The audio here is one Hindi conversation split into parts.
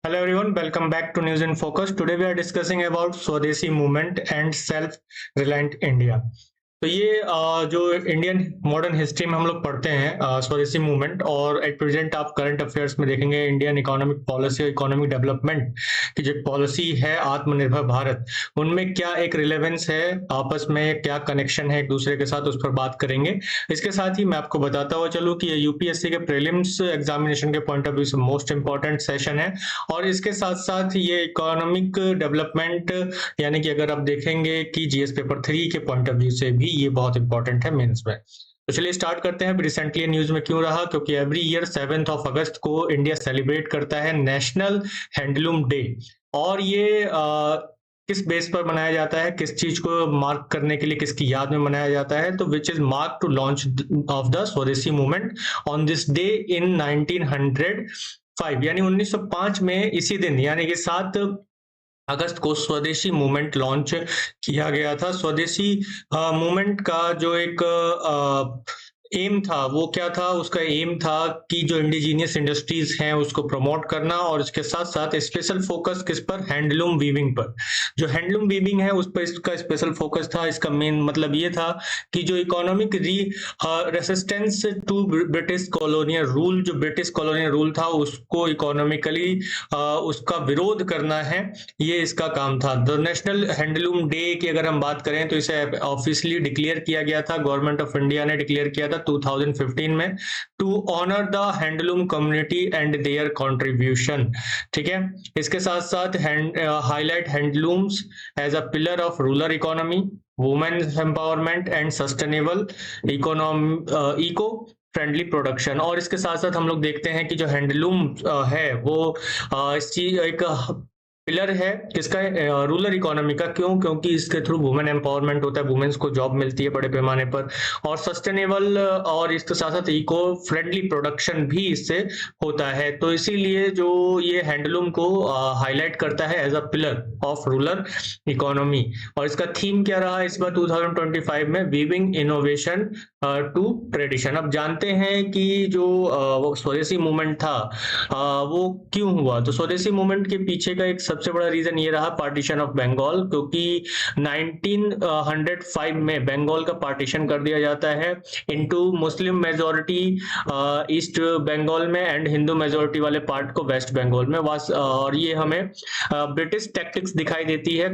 Hello everyone, welcome back to News in Focus. Today we are discussing about Swadeshi movement and self-reliant India. तो ये जो इंडियन मॉडर्न हिस्ट्री में हम लोग पढ़ते हैं स्वदेशी मूवमेंट, और एट प्रेजेंट आप करंट अफेयर्स में देखेंगे इंडियन इकोनॉमिक पॉलिसी और इकोनॉमिक डेवलपमेंट की जो पॉलिसी है आत्मनिर्भर भारत, उनमें क्या एक रिलेवेंस है, आपस में क्या कनेक्शन है एक दूसरे के साथ, उस पर बात करेंगे। इसके साथ ही मैं आपको बताता हुआ चलूँ कि ये यूपीएससी के प्रीलिम्स एग्जामिनेशन के पॉइंट ऑफ व्यू से मोस्ट इंपॉर्टेंट सेशन है, और इसके साथ साथ ये इकोनॉमिक डेवलपमेंट यानी कि अगर आप देखेंगे कि जीएस पेपर 3 के पॉइंट ऑफ व्यू से भी ये बहुत इंपॉर्टेंट है मेंस में। तो चलिए स्टार्ट करते हैं। रिसेंटली न्यूज में क्यों रहा, क्योंकि एवरी ईयर 7 अगस्त को इंडिया सेलिब्रेट करता है नेशनल हैंडलूम डे, और ये किस बेस पर मनाया जाता है, किस चीज को मार्क करने के लिए, किसकी याद में मनाया जाता है, तो which is mark to launch of the Swadeshi movement on this day in 1905, यानी 1905 में इसी दिन यानी कि 7 अगस्त को स्वदेशी मूवमेंट लॉन्च किया गया था। स्वदेशी मूवमेंट का जो एक एम था वो क्या था, उसका एम था कि जो इंडिजीनियस इंडस्ट्रीज हैं उसको प्रमोट करना, और इसके साथ साथ स्पेशल फोकस किस पर, हैंडलूम वीविंग पर। जो हैंडलूम वीविंग है उस पर इसका स्पेशल फोकस था। इसका मेन मतलब ये था कि जो economic resistance to British colonial rule, जो ब्रिटिश कॉलोनियल रूल था उसको इकोनॉमिकली उसका विरोध करना है, ये इसका काम था। द नेशनल हैंडलूम डे की अगर हम बात करें तो इसे ऑफिशियली डिक्लेयर किया गया था, गवर्नमेंट ऑफ इंडिया ने डिक्लेयर किया था 2015 में, to honour the handloom community and their contribution. ठीक है, इसके साथ साथ highlight handlooms as a pillar of rural economy, women's empowerment and sustainable eco friendly production. और इसके साथ साथ हम लोग देखते हैं कि जो हैंडलूम है वो इस चीज एक पिलर है किसका, रूरल इकोनॉमी का। क्यों? क्योंकि इसके थ्रू वुमेन एम्पावरमेंट होता है, वुमेन्स को जॉब मिलती है बड़े पैमाने पर, और सस्टेनेबल और इसके साथ साथ इको फ्रेंडली प्रोडक्शन भी इससे होता है। तो इसीलिए जो ये हैंडलूम को हाईलाइट करता है as a pillar of rural economy. और इसका थीम क्या रहा इस बार 2025 में, वीविंग इनोवेशन टू ट्रेडिशन। अब जानते हैं कि जो स्वदेशी मूवमेंट था वो क्यों हुआ। तो स्वदेशी मूवमेंट के पीछे का एक सबसे बड़ा रीजन ये रहा पार्टीशन ऑफ बंगाल, क्योंकि 1905 में बंगाल का पार्टीशन कर दिया जाता है into Muslim majority East Bengal में एंड हिंदू मेजोरिटी वाले पार्ट को वेस्ट बंगाल में। और ये हमें ब्रिटिश टैक्टिक्स दिखाई देती है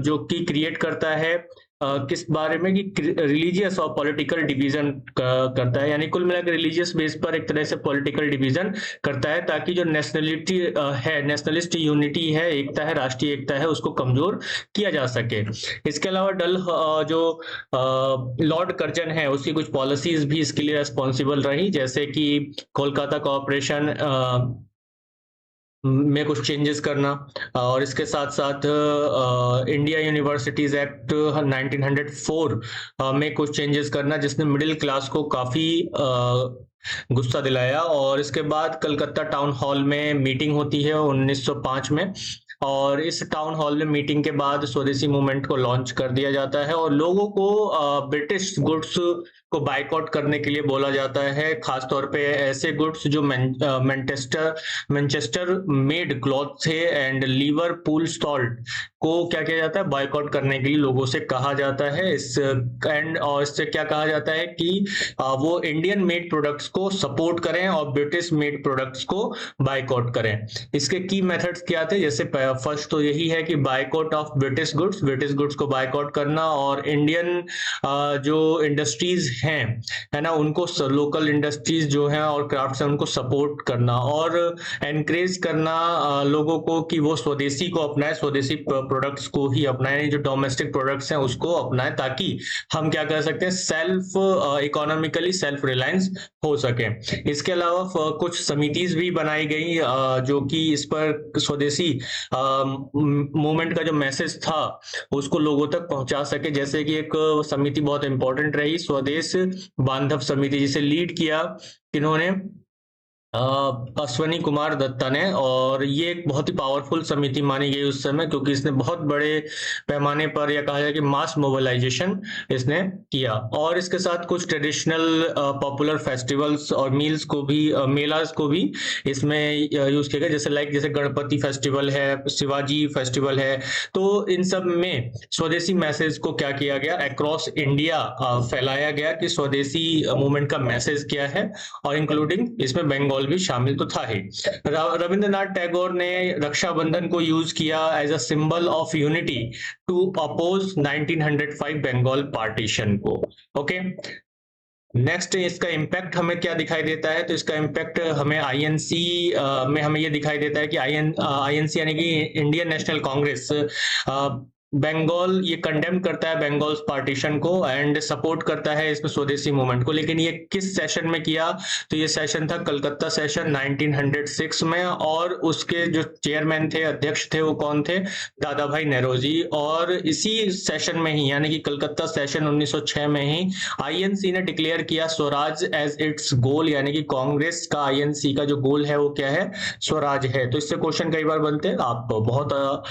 जो कि क्रिएट करता है किस बारे में, कि रिलीजियस और पॉलिटिकल डिवीजन करता है, यानी कुल मिलाकर रिलीजियस बेस पर एक तरह से पॉलिटिकल डिवीजन करता है, ताकि जो नेशनलिटी है, नेशनलिस्ट यूनिटी है, एकता है, राष्ट्रीय एकता है, उसको कमजोर किया जा सके। इसके अलावा जो लॉर्ड कर्जन है उसकी कुछ पॉलिसीज भी इसके लिए रेस्पॉन्सिबल रही, जैसे कि कोलकाता कॉर्पोरेशन में कुछ चेंजेस करना, और इसके साथ साथ इंडिया यूनिवर्सिटीज एक्ट 1904 में कुछ चेंजेस करना, जिसने मिडिल क्लास को काफी गुस्सा दिलाया। और इसके बाद कलकत्ता टाउन हॉल में मीटिंग होती है 1905 में, और इस टाउन हॉल में मीटिंग के बाद स्वदेशी मूवमेंट को लॉन्च कर दिया जाता है, और लोगों को ब्रिटिश गुड्स को बाइकआउट करने के लिए बोला जाता है, खासतौर पे ऐसे गुड्स जो मैनचेस्टर मेड क्लॉथ थे एंड लिवरपूल सॉल्ट को क्या किया जाता है, बाइकआउट करने के लिए लोगों से कहा जाता है। और इससे क्या कहा जाता है कि वो इंडियन मेड प्रोडक्ट्स को सपोर्ट करें और ब्रिटिश मेड प्रोडक्ट्स को बाइकआउट करें। इसके की मेथड्स क्या थे, जैसे फर्स्ट तो यही है कि बाइकआउट ऑफ ब्रिटिश गुड्स को बाइकआउट करना, और इंडियन जो इंडस्ट्रीज हैं, है ना, उनको लोकल इंडस्ट्रीज जो हैं और क्राफ्ट्स हैं उनको सपोर्ट करना, और एनकरेज करना लोगों को कि वो स्वदेशी को अपनाए, स्वदेशी प्रोडक्ट्स को ही अपनाए, जो डोमेस्टिक प्रोडक्ट्स हैं उसको अपनाए, ताकि हम क्या कर सकते हैं, सेल्फ इकोनॉमिकली सेल्फ रिलायंस हो सके। इसके अलावा कुछ समितिज भी बनाई गई जो कि इस पर स्वदेशी मूवमेंट का जो मैसेज था उसको लोगों तक पहुंचा सके। जैसे कि एक समिति बहुत इंपॉर्टेंट रही, स्वदेश बांधव समिति, जिसे लीड किया किन्होंने, अश्वनी कुमार दत्ता ने, और ये एक बहुत ही पावरफुल समिति मानी गई उस समय, क्योंकि इसने बहुत बड़े पैमाने पर, या कहा जाए कि मास मोबिलाइजेशन इसने किया। और इसके साथ कुछ ट्रेडिशनल पॉपुलर फेस्टिवल्स और मील्स को भी, मेलास को भी इसमें यूज किया गया, जैसे गणपति फेस्टिवल है, शिवाजी फेस्टिवल है। तो इन सब में स्वदेशी मैसेज को क्या किया गया, अक्रॉस इंडिया फैलाया गया कि स्वदेशी मूवमेंट का मैसेज क्या है, और इंक्लूडिंग इसमें बंगाल भी शामिल तो था ही। रविंद्रनाथ टैगोर ने रक्षाबंधन को यूज किया as a symbol of unity to oppose 1905 Bengal partition को। ओके, नेक्स्ट इसका इम्पैक्ट हमें क्या दिखाई देता है, तो इसका इम्पैक्ट हमें आईएनसी में हमें ये दिखाई देता है कि आईएनसी यानी कि इंडियन नेशनल कांग्रेस बंगाल ये कंडेम करता है बंगाल पार्टीशन को, एंड सपोर्ट करता है इसमें स्वदेशी मूवमेंट को। लेकिन ये किस सेशन में किया, तो ये सेशन था कलकत्ता सेशन 1906 में, और उसके जो चेयरमैन थे, अध्यक्ष थे, वो कौन थे, दादा भाई नेरोजी। और इसी सेशन में ही, यानी कि कलकत्ता सेशन 1906 में ही आईएनसी ने डिक्लेयर किया स्वराज एज इट्स गोल, यानी कि कांग्रेस का आईएनसी का जो गोल है वो क्या है, स्वराज है। तो इससे क्वेश्चन कई बार बनते हैं, आप बहुत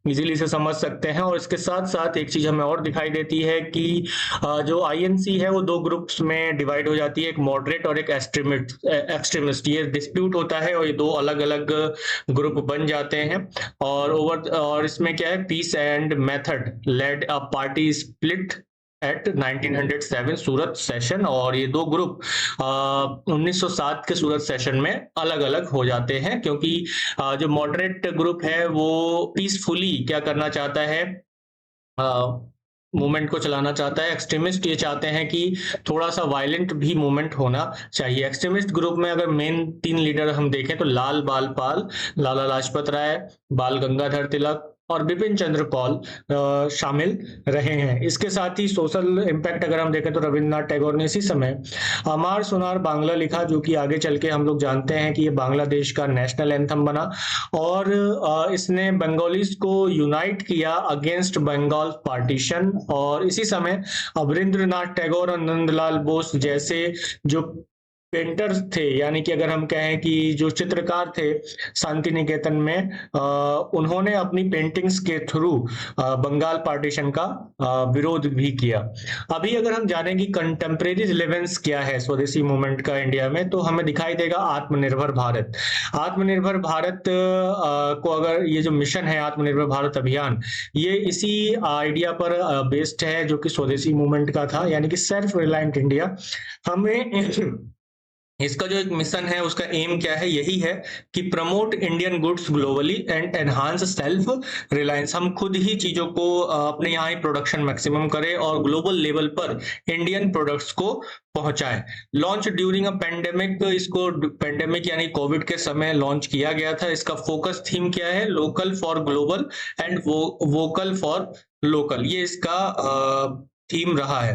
इजीली इसे समझ सकते हैं। और इसके साथ साथ एक चीज हमें और दिखाई देती है कि जो आईएनसी है वो दो ग्रुप्स में डिवाइड हो जाती है, एक मॉडरेट और एक एक्सट्रीमिस्ट। ये डिस्प्यूट होता है और ये दो अलग अलग ग्रुप बन जाते हैं। और इसमें क्या है, peace and method led a party split at 1907 Surat session, और ये दो ग्रुप 1907 के सूरत सेशन में अलग अलग हो जाते हैं, क्योंकि जो मॉडरेट ग्रुप है वो पीसफुली क्या करना चाहता है, मूवमेंट को चलाना चाहता है। एक्सट्रीमिस्ट ये चाहते हैं कि थोड़ा सा वायलेंट भी मूवमेंट होना चाहिए। एक्सट्रीमिस्ट ग्रुप में अगर मेन 3 लीडर हम देखें तो लाल बाल पाल, लाला लाजपत राय, बाल गंगाधर तिलक और बिपिन चंद्र पाल शामिल रहे हैं। इसके साथ ही सोशल इम्पैक्ट अगर हम देखें तो रविंद्रनाथ टैगोर ने इसी समय अमार सुनार बांग्ला लिखा, जो कि आगे चल के हम लोग जानते हैं कि ये बांग्लादेश का नेशनल एंथम बना। और इसने बंगालीज को यूनाइट किया अगेंस्ट बंगाल पार्टीशन। और इसी समय अवरिंद्रनाथ टैगोर और नंदलाल बोस जैसे जो पेंटर्स थे, यानी कि अगर हम कहें कि जो चित्रकार थे शांति निकेतन में, उन्होंने अपनी पेंटिंग्स के थ्रू बंगाल पार्टीशन का विरोध भी किया। अभी अगर हम जानें कि कंटेम्प्रेरी रिलेवेंस क्या है स्वदेशी मूवमेंट का इंडिया में, तो हमें दिखाई देगा आत्मनिर्भर भारत। आत्मनिर्भर भारत को अगर ये जो मिशन है आत्मनिर्भर भारत अभियान, ये इसी आइडिया पर बेस्ड है जो कि स्वदेशी मूवमेंट का था, यानी कि सेल्फ रिलायंट इंडिया। हमें इसका जो एक मिशन है उसका एम क्या है, यही है कि promote Indian goods globally and enhance self reliance. हम खुद ही चीजों को अपने यहाँ ही प्रोडक्शन मैक्सिमम करें और ग्लोबल लेवल पर इंडियन प्रोडक्ट्स को पहुंचाए। लॉन्च ड्यूरिंग अ पेंडेमिक, इसको पेंडेमिक यानी कोविड के समय लॉन्च किया गया था। इसका फोकस थीम क्या है, local for global and vocal for local, ये इसका थीम रहा है।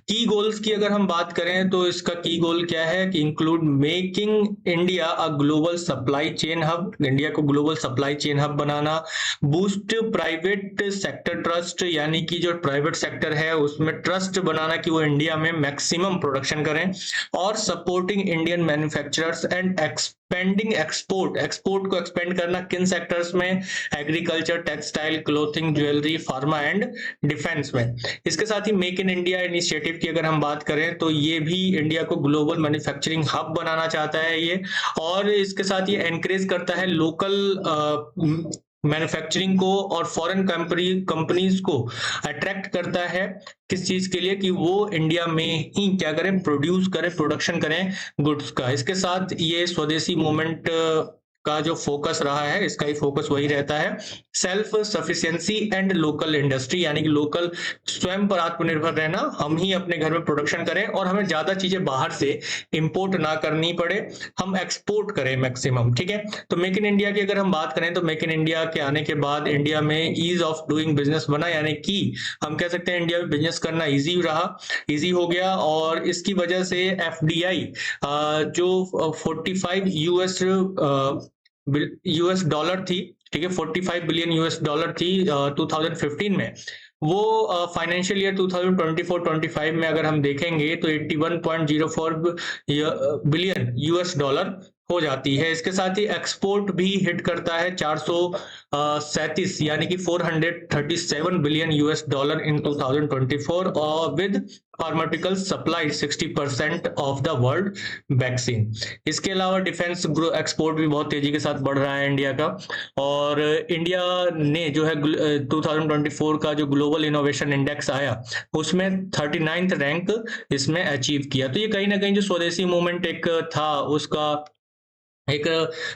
की गोल्स की अगर हम बात करें तो इसका की गोल क्या है कि include making India a global supply chain hub, India को ग्लोबल सप्लाई चेन हब बनाना। बूस्ट प्राइवेट सेक्टर ट्रस्ट, यानी कि जो प्राइवेट सेक्टर है उसमें ट्रस्ट बनाना कि वो इंडिया में मैक्सिमम प्रोडक्शन करें। और supporting Indian manufacturers and expanding export, export को एक्सपेंड करना किन सेक्टर्स में, agriculture, textile, clothing, jewellery, pharma and defence में। इसके साथ ही मेक इन इंडिया इनिशिएटिव की अगर हम बात करें तो ये भी इंडिया को ग्लोबल मैन्युफैक्चरिंग हब बनाना चाहता है ये। और इसके साथ ये एनकरेज करता है लोकल मैन्युफैक्चरिंग को, और फॉरेन कंपनीज को अट्रैक्ट करता है किस चीज के लिए, कि वो इंडिया में ही क्या करें, प्रोड्यूस करें, प्रोडक्शन करें गुड्स का। इसके साथ ये स्वदेशी मूवमेंट का जो फोकस रहा है, इसका ही फोकस वही रहता है, self sufficiency and local industry, यानी कि लोकल, स्वयं पर आत्मनिर्भर रहना, हम ही अपने घर में प्रोडक्शन करें और हमें ज्यादा चीजें बाहर से इंपोर्ट ना करनी पड़े, हम एक्सपोर्ट करें मैक्सिमम। ठीक है, तो मेक इन इंडिया की अगर हम बात करें तो मेक इन इंडिया के आने के बाद इंडिया में ईज ऑफ डूइंग बिजनेस बना, यानी कि हम कह सकते हैं इंडिया में बिजनेस करना इजी रहा, इजी हो गया। और इसकी वजह से एफडीआई जो 45 यूएस डॉलर थी, ठीक है, 45 बिलियन यूएस डॉलर थी 2015 में, वो फाइनेंशियल ईयर 2024-25 में अगर हम देखेंगे तो 81.04 बिलियन यूएस डॉलर हो जाती है। इसके साथ ही एक्सपोर्ट भी हिट करता है 437 यानी कि 437 बिलियन यूएस डॉलर इन 2024 और with pharmaceutical supply 60% of the world vaccine. इसके अलावा डिफेंस एक्सपोर्ट भी बहुत तेजी के साथ बढ़ रहा है इंडिया का, और इंडिया ने जो है 2024 का जो ग्लोबल इनोवेशन इंडेक्स आया उसमें 39th रैंक इसमें अचीव किया। तो ये कहीं ना कहीं जो स्वदेशी मूवमेंट एक था उसका एक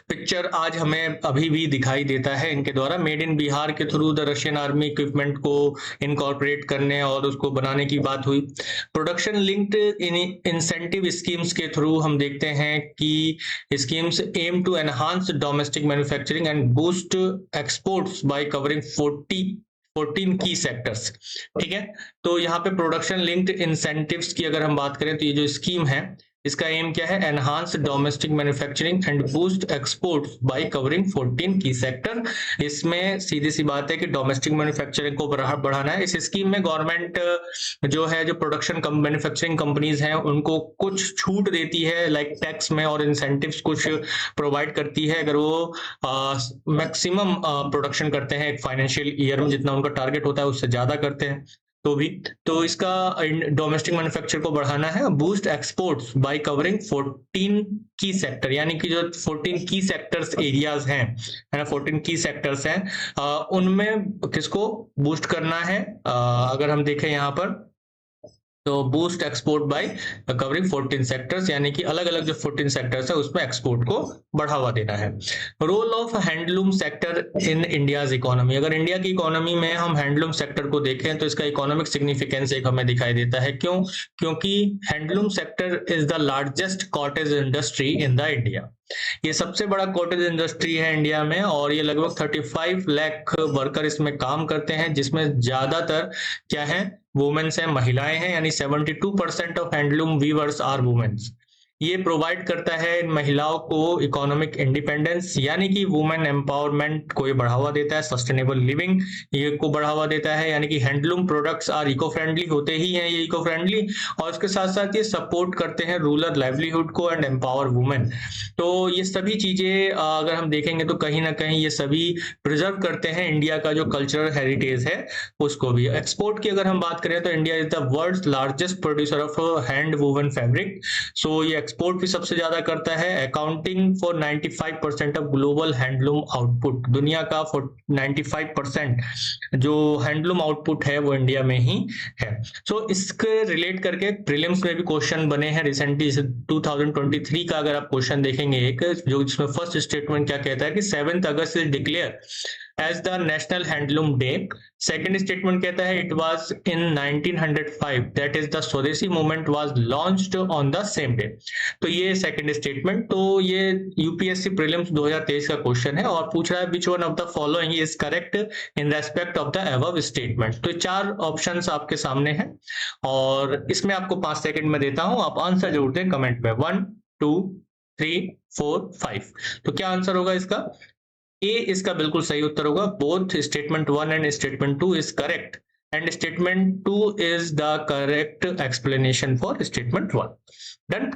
पिक्चर आज हमें अभी भी दिखाई देता है इनके द्वारा। मेड इन बिहार के through the Russian army equipment को इनकॉर्पोरेट करने और उसको बनाने की बात हुई। प्रोडक्शन लिंक्ड इंसेंटिव स्कीम्स के थ्रू हम देखते हैं कि schemes aim to enhance domestic manufacturing and boost exports by covering 14 key sectors. ठीक है, तो यहाँ पे प्रोडक्शन लिंक्ड इंसेंटिव्स की अगर हम बात करें तो ये जो स्कीम है इसका एम क्या है, enhance domestic manufacturing and boost exports by covering 14 की सेक्टर। इसमें सीधी सी बात है कि डोमेस्टिक मैन्युफैक्चरिंग को बढ़ाना है। इस स्कीम में गवर्नमेंट जो है जो प्रोडक्शन मैन्युफैक्चरिंग कंपनीज हैं उनको कुछ छूट देती है, लाइक टैक्स में, और इंसेंटिव्स कुछ प्रोवाइड करती है अगर वो मैक्सिमम प्रोडक्शन करते हैं एक फाइनेंशियल ईयर में, जितना उनका टारगेट होता है उससे ज्यादा करते हैं तो भी। तो इसका डोमेस्टिक मैन्युफैक्चर को बढ़ाना है, बूस्ट एक्सपोर्ट्स बाय कवरिंग 14 की सेक्टर, यानी कि जो 14 की सेक्टर्स एरियाज हैं, है ना, 14 की सेक्टर्स हैं, उनमें किसको बूस्ट करना है। अगर हम देखें यहाँ पर तो boost export bye covering 14 sectors, यानी कि अलग अलग जो 14 सेक्टर्स है उसमें एक्सपोर्ट को बढ़ावा देना है। Role of handloom sector in India's economy, अगर इंडिया की इकोनॉमी में हम हैंडलूम सेक्टर को देखें तो इसका इकोनॉमिक सिग्निफिकेंस एक हमें दिखाई देता है। क्यों? क्योंकि handloom sector is the largest cottage industry in the India. ये सबसे बड़ा कॉटेज इंडस्ट्री है इंडिया में, और ये लगभग 35 लाख वर्कर इसमें काम करते हैं, जिसमें ज्यादातर क्या है, वुमेन्स हैं, महिलाएं हैं, यानी 72% of handloom weavers are womens. ये प्रोवाइड करता है इन महिलाओं को इकोनॉमिक इंडिपेंडेंस, यानी कि वुमेन एम्पावरमेंट को ये बढ़ावा देता है। सस्टेनेबल लिविंग ये को बढ़ावा देता है, यानी कि handloom products are eco friendly, होते ही हैं ये इको फ्रेंडली, और इसके साथ साथ ये सपोर्ट करते हैं रूरल लाइवलीहुड को एंड एम्पावर वुमेन। तो ये सभी चीजें अगर हम देखेंगे तो कहीं ना कहीं ये सभी प्रिजर्व करते हैं इंडिया का जो कल्चरल हेरिटेज है उसको भी। एक्सपोर्ट की अगर हम बात करें तो India is the world's largest producer of hand woven fabric, so ये एक्सपोर्ट भी सबसे ज्यादा करता है, accounting for 95% of global handloom output. दुनिया का 95% जो हैंडलूम आउटपुट है वो इंडिया में ही है। सो इसके रिलेट करके प्रीलिम्स में भी क्वेश्चन बने हैं रिसेंटली। 2023 का अगर आप क्वेश्चन देखेंगे एक, जो जिसमें फर्स्ट स्टेटमेंट क्या कहता है कि 7 अगस्त is declared as the national handloom day. Second statement कहता है it was in 1905 that is the Swadeshi movement was launched on the same day. तो ये सेकेंड स्टेटमेंट, तो ये यूपीएससी प्रीलिम्स 2023 का क्वेश्चन है और पूछ रहा है which one of the following is correct in respect of the above statement. तो 4 ऑप्शंस आपके सामने हैं और इसमें आपको 5 सेकंड में देता हूं, आप आंसर जरूर दें कमेंट में। 1 2 3 4 5। तो क्या आंसर होगा इसका? ए इसका बिल्कुल सही उत्तर होगा। Both statement 1 and statement 2 is correct and statement 2 is the correct explanation for statement 1। Done.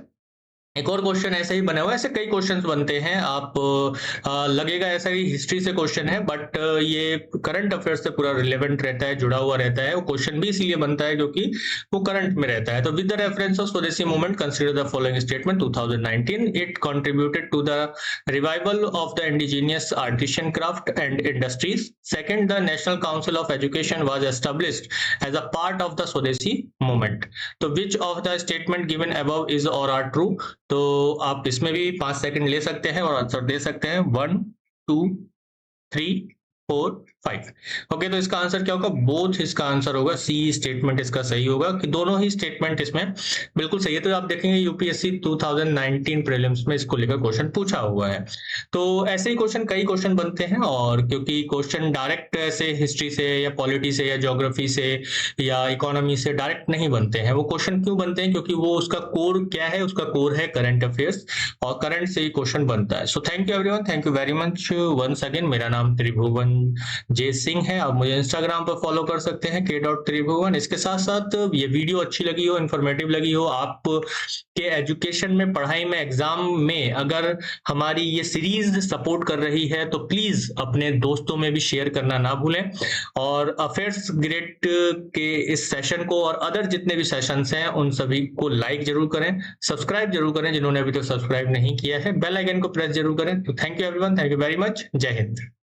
एक और क्वेश्चन ऐसे ही बना हुआ है, ऐसे कई क्वेश्चंस बनते हैं, आप लगेगा ऐसा ही हिस्ट्री से क्वेश्चन है, बट ये करंट अफेयर्स से पूरा रिलेवेंट रहता है, जुड़ा हुआ रहता है। वो क्वेश्चन भी इसीलिए बनता है क्योंकि वो करंट में रहता है। तो with the reference of Swadeshi movement consider the following statement. 2019 it contributed to the revival of the indigenous artisan craft and industries. Second, the national council of education was established as a part of the Swadeshi movement. तो which of the statement given above is or are true. तो आप इसमें भी 5 सेकंड ले सकते हैं और आंसर दे सकते हैं। 1 2 3 4 5। ओके, तो इसका आंसर क्या होगा? बोथ इसका आंसर होगा, सी स्टेटमेंट इसका सही होगा कि दोनों ही स्टेटमेंट इसमें बिल्कुल सही है। तो आप देखेंगे यूपीएससी 2019 प्रीलिम्स में इसको लेकर क्वेश्चन पूछा हुआ है। तो ऐसे ही क्वेश्चन कई क्वेश्चन बनते हैं, और क्योंकि क्वेश्चन डायरेक्ट ऐसे हिस्ट्री से या पॉलिटी से या ज्योग्राफी से या इकोनॉमी से डायरेक्ट नहीं बनते हैं। वो क्वेश्चन क्यों बनते हैं? क्योंकि वो उसका कोर क्या है? उसका कोर है करंट अफेयर्स, और करंट से ही क्वेश्चन बनता है। So thank you everyone, thank you very much once again. मेरा नाम त्रिभुवन जे सिंह है। आप मुझे इंस्टाग्राम पर फॉलो कर सकते हैं k.त्रिभुवन। इसके साथ साथ ये वीडियो अच्छी लगी हो, इन्फॉर्मेटिव लगी हो, आप के एजुकेशन में, पढ़ाई में, एग्जाम में अगर हमारी ये सीरीज सपोर्ट कर रही है तो प्लीज अपने दोस्तों में भी शेयर करना ना भूलें। और अफेयर्स ग्रेड के इस सेशन को और अदर जितने भी सेशंस हैं उन सभी को लाइक जरूर करें, सब्सक्राइब जरूर करें जिन्होंने अभी तक सब्सक्राइब नहीं किया है, बेल आइकन को प्रेस जरूर करें। तो thank you everyone, thank you very much, जय हिंद।